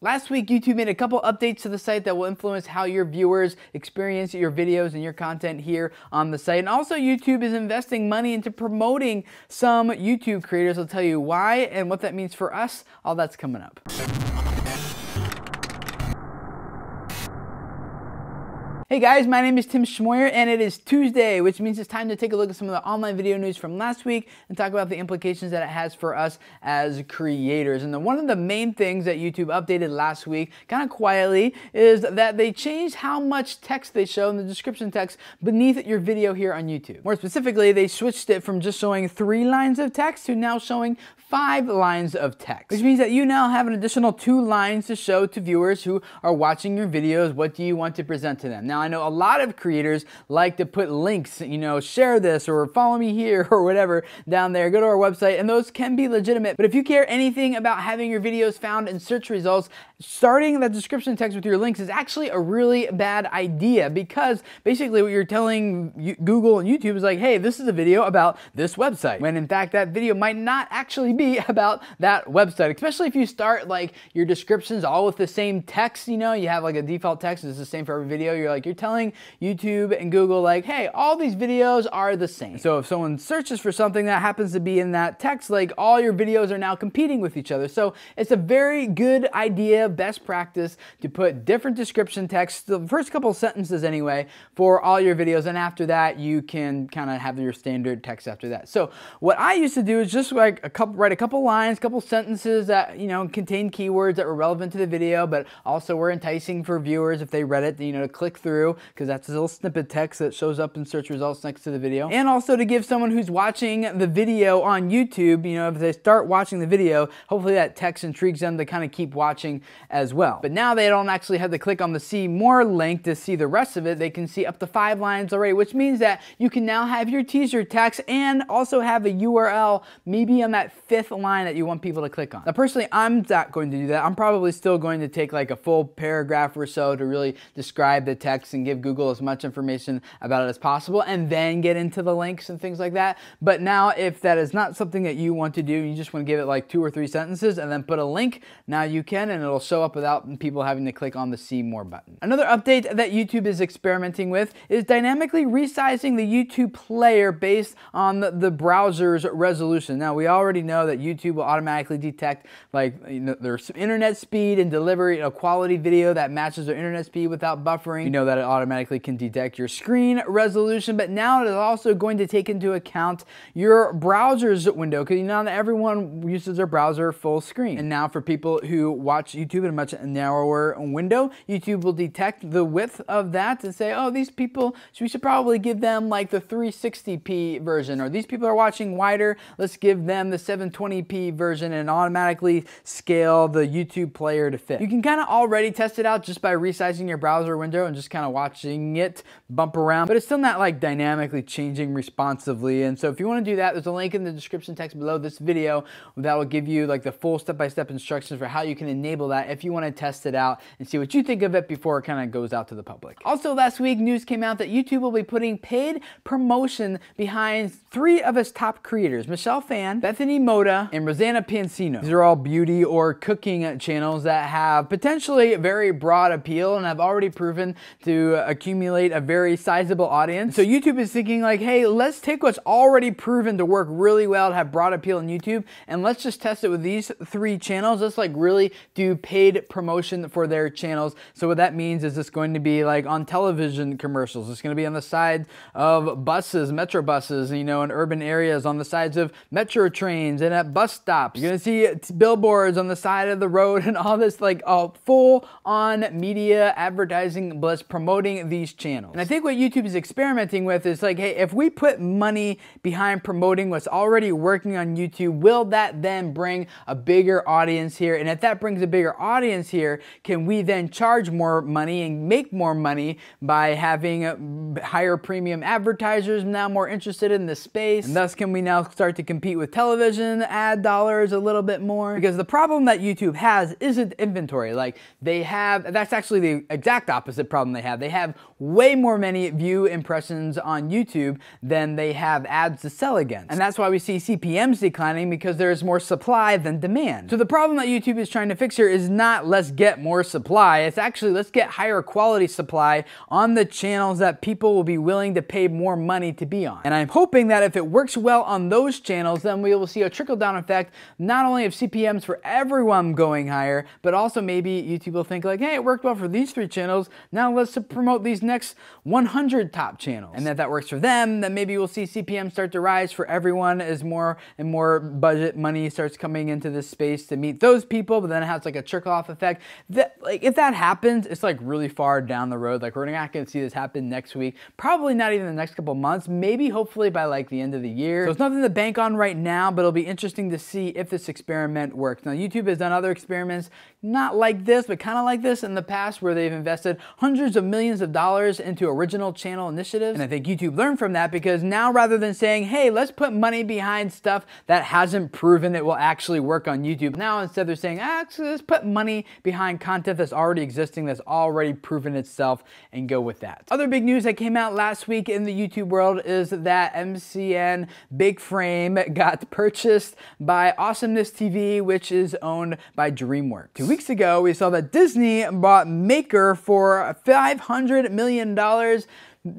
Last week, YouTube made a couple updates to the site that will influence how your viewers experience your videos and your content here on the site. And also, YouTube is investing money into promoting some YouTube creators. I'll tell you why and what that means for us. All that's coming up. Hey guys, my name is Tim Schmoyer and it is Tuesday, which means it's time to take a look at some of the online video news from last week and talk about the implications that it has for us as creators. And one of the main things that YouTube updated last week, kind of quietly, is that they changed how much text they show in the description text beneath your video here on YouTube. More specifically, they switched it from just showing 3 lines of text to now showing 5 lines of text, which means that you now have an additional 2 lines to show to viewers who are watching your videos. What do you want to present to them? Now, I know a lot of creators like to put links, share this or follow me here or whatever down there. Go to our website, and those can be legitimate. But if you care anything about having your videos found in search results, starting the description text with your links is actually a really bad idea, because basically what you're telling Google and YouTube is like, hey, this is a video about this website, when in fact that video might not actually be about that website, especially if you start like your descriptions all with the same text. You have like a default text, it's the same for every video. You're telling YouTube and Google like, hey, all these videos are the same. So if someone searches for something that happens to be in that text, like all your videos are now competing with each other. So it's a very good idea, best practice, to put different description text, the first couple sentences anyway, for all your videos, and after that you can kind of have your standard text after that. So what I used to do is just write a couple lines, couple sentences that contain keywords that were relevant to the video, but also were enticing for viewers if they read it, to click through, because that's a little snippet text that shows up in search results next to the video. And also to give someone who's watching the video on YouTube, if they start watching the video, hopefully that text intrigues them to kind of keep watching as well. But now they don't actually have to click on the see more link to see the rest of it. They can see up to 5 lines already, which means that you can now have your teaser text and also have a URL maybe on that 5th line that you want people to click on. Now personally, I'm not going to do that. I'm probably still going to take like a full paragraph or so to really describe the text and give Google as much information about it as possible, and then get into the links and things like that. But now if that is not something that you want to do, you just want to give it like 2 or 3 sentences and then put a link, now you can, and it'll show up without people having to click on the see more button. Another update that YouTube is experimenting with is dynamically resizing the YouTube player based on the browser's resolution. Now we already know that YouTube will automatically detect like their internet speed and deliver quality video that matches their internet speed without buffering. You know that it automatically can detect your screen resolution, but now it is also going to take into account your browser's window, because now everyone uses their browser full screen. And now for people who watch YouTube in a much narrower window, YouTube will detect the width of that and say, oh, these people, we should probably give them like the 360p version, or these people are watching wider, let's give them the 720p version, and automatically scale the YouTube player to fit. You can kind of already test it out just by resizing your browser window and just kind of watching it bump around, but it's still not like dynamically changing responsively. And so if you want to do that, there's a link in the description text below this video that will give you like the full step-by-step instructions for how you can enable that if you want to test it out and see what you think of it before it kind of goes out to the public. Also last week, news came out that YouTube will be putting paid promotion behind 3 of its top creators: Michelle Phan, Bethany Moda, and Rosanna Pansino. These are all beauty or cooking channels that have potentially very broad appeal and have already proven to accumulate a very sizable audience. So YouTube is thinking like, hey, let's take what's already proven to work really well to have broad appeal on YouTube, and let's just test it with these 3 channels. Let's like really do paid promotion for their channels. So what that means is it's going to be like on television commercials. It's going to be on the side of buses, metro buses, in urban areas, on the sides of metro trains and at bus stops. You're going to see billboards on the side of the road and all this like full on media advertising blitz promoting these channels. And I think what YouTube is experimenting with is like, hey, if we put money behind promoting what's already working on YouTube, will that then bring a bigger audience here? And if that brings a bigger audience here, can we then charge more money and make more money by having higher premium advertisers now more interested in the space? And thus can we now start to compete with television ad dollars a little bit more? Because the problem that YouTube has isn't inventory. Like they have, that's actually the exact opposite problem they have. have. They have way more many view impressions on YouTube than they have ads to sell against. And that's why we see CPMs declining, because there's more supply than demand. So the problem that YouTube is trying to fix here is not let's get more supply, it's actually let's get higher quality supply on the channels that people will be willing to pay more money to be on. And I'm hoping that if it works well on those channels, then we will see a trickle-down effect, not only of CPMs for everyone going higher, but also maybe YouTube will think like, hey, it worked well for these 3 channels, now let's promote these next 100 top channels. And if that works for them, then maybe we'll see CPM start to rise for everyone as more and more budget money starts coming into this space to meet those people, but then it has like a trickle-off effect. That, like, if that happens, it's like really far down the road. Like, we're not gonna see this happen next week, probably not even the next couple months, maybe hopefully by like the end of the year. So it's nothing to bank on right now, but it'll be interesting to see if this experiment works. Now, YouTube has done other experiments, not like this, but kind of like this in the past, where they've invested hundreds of millions of dollars into original channel initiatives. And I think YouTube learned from that, because now rather than saying, hey, let's put money behind stuff that hasn't proven it will actually work on YouTube, now instead they're saying, actually, let's put money behind content that's already existing, that's already proven itself, and go with that. Other big news that came out last week in the YouTube world is that MCN Big Frame got purchased by Awesomeness TV, which is owned by DreamWorks. 2 weeks ago, we saw that Disney bought Maker for $500 million.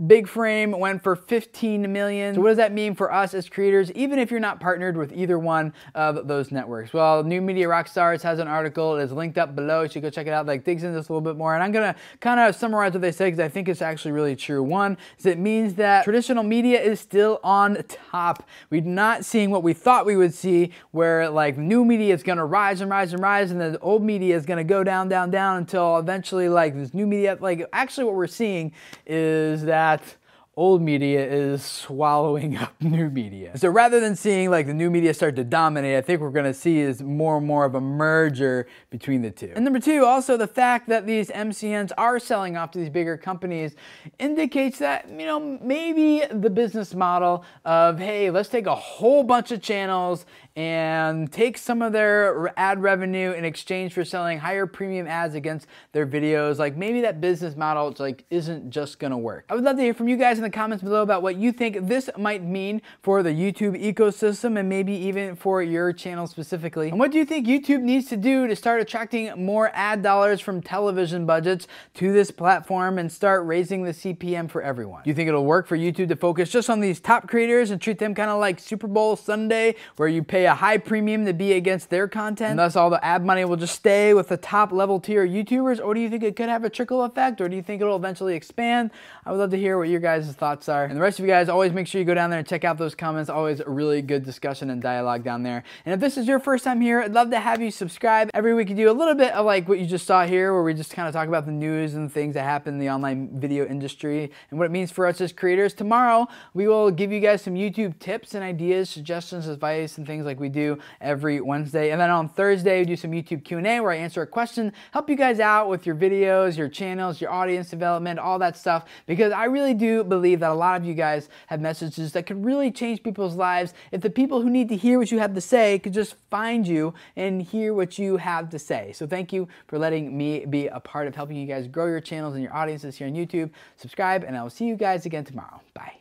Big Frame went for $15 million. So what does that mean for us as creators, even if you're not partnered with either one of those networks? Well, New Media Rockstars has an article. It is linked up below. You should go check it out. Like, digs into this a little bit more. And I'm gonna kind of summarize what they say, because I think it's actually really true. One is it means that traditional media is still on top. We're not seeing what we thought we would see, where like new media is gonna rise and rise and rise, and the old media is gonna go down, down, down, until eventually like this new media, like actually what we're seeing is that old media is swallowing up new media. So rather than seeing like the new media start to dominate, I think we're gonna see is more and more of a merger between the two. And number 2, also the fact that these MCNs are selling off to these bigger companies indicates that, you know, maybe the business model of, hey, let's take a whole bunch of channels and take some of their ad revenue in exchange for selling higher premium ads against their videos, like maybe that business model like isn't just gonna work. I would love to hear from you guys in the comments below about what you think this might mean for the YouTube ecosystem, and maybe even for your channel specifically. And what do you think YouTube needs to do to start attracting more ad dollars from television budgets to this platform and start raising the CPM for everyone? Do you think it'll work for YouTube to focus just on these top creators and treat them kind of like Super Bowl Sunday, where you pay a high premium to be against their content, and thus all the ad money will just stay with the top level tier YouTubers? Or do you think it could have a trickle effect? Or do you think it'll eventually expand? I would love to hear what your guys' thoughts are. And the rest of you guys, always make sure you go down there and check out those comments. Always a really good discussion and dialogue down there. And if this is your first time here, I'd love to have you subscribe. Every week you do a little bit of like what you just saw here, where we just kind of talk about the news and things that happen in the online video industry and what it means for us as creators. Tomorrow, we will give you guys some YouTube tips and ideas, suggestions, advice, and things like we do every Wednesday. And then on Thursday, we do some YouTube Q&A where I answer a question, help you guys out with your videos, your channels, your audience development, all that stuff, because I really do believe that a lot of you guys have messages that could really change people's lives if the people who need to hear what you have to say could just find you and hear what you have to say. So thank you for letting me be a part of helping you guys grow your channels and your audiences here on YouTube. Subscribe, and I will see you guys again tomorrow. Bye.